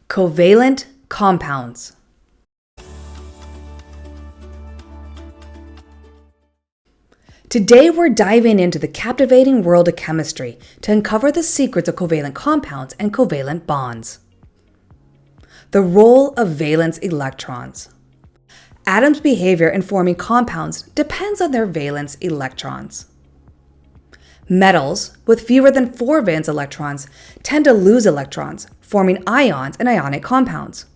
Covalent compounds. Today we're diving into the captivating world of chemistry to uncover the secrets of covalent compounds and covalent bonds. The role of valence electrons. Atoms' behavior in forming compounds depends on their valence electrons. Metals with fewer than 4 valence electrons tend to lose electrons, forming ions and ionic compounds.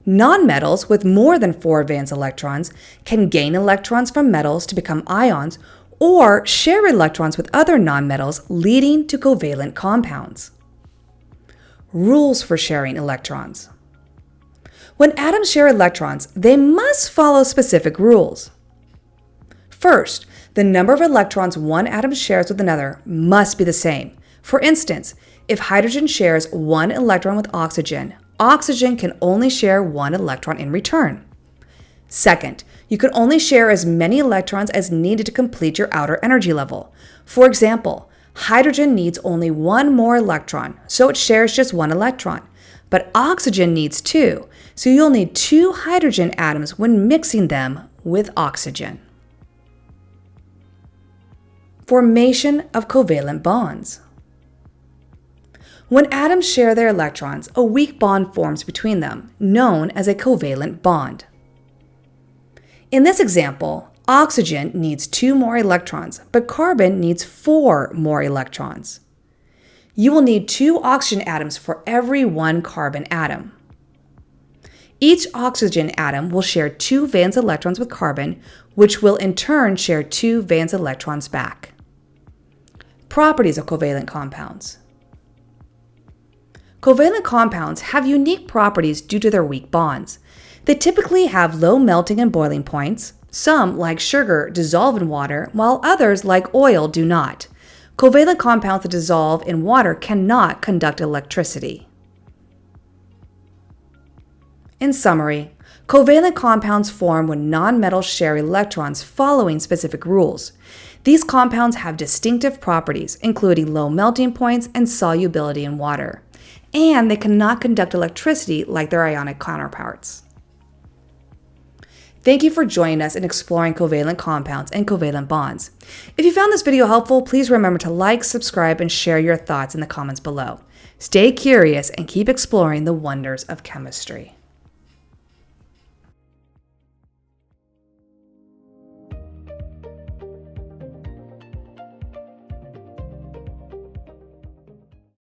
Nonmetals with more than 4 valence electrons can gain electrons from metals to become ions or share electrons with other nonmetals, leading to covalent compounds. Rules for sharing electrons. When atoms share electrons, they must follow specific rules. First, the number of electrons one atom shares with another must be the same. For instance, if hydrogen shares 1 electron with oxygen, oxygen can only share 1 electron in return. Second, you can only share as many electrons as needed to complete your outer energy level. For example, hydrogen needs only 1 more electron, so it shares just 1 electron. But oxygen needs 2, so you'll need 2 hydrogen atoms when mixing them with oxygen. Formation of covalent bonds. When atoms share their electrons, a weak bond forms between them, known as a covalent bond. In this example, oxygen needs 2 more electrons, but carbon needs 4 more electrons. You will need 2 oxygen atoms for every 1 carbon atom. Each oxygen atom will share 2 valence electrons with carbon, which will in turn share 2 valence electrons back. Properties of covalent compounds. Covalent compounds have unique properties due to their weak bonds. They typically have low melting and boiling points. Some, like sugar, dissolve in water, while others, like oil, do not. Covalent compounds that dissolve in water cannot conduct electricity. In summary, covalent compounds form when nonmetals share electrons following specific rules. These compounds have distinctive properties, including low melting points and solubility in water, and they cannot conduct electricity like their ionic counterparts. Thank you for joining us in exploring covalent compounds and covalent bonds. If you found this video helpful, please remember to like, subscribe, and share your thoughts in the comments below. Stay curious and keep exploring the wonders of chemistry.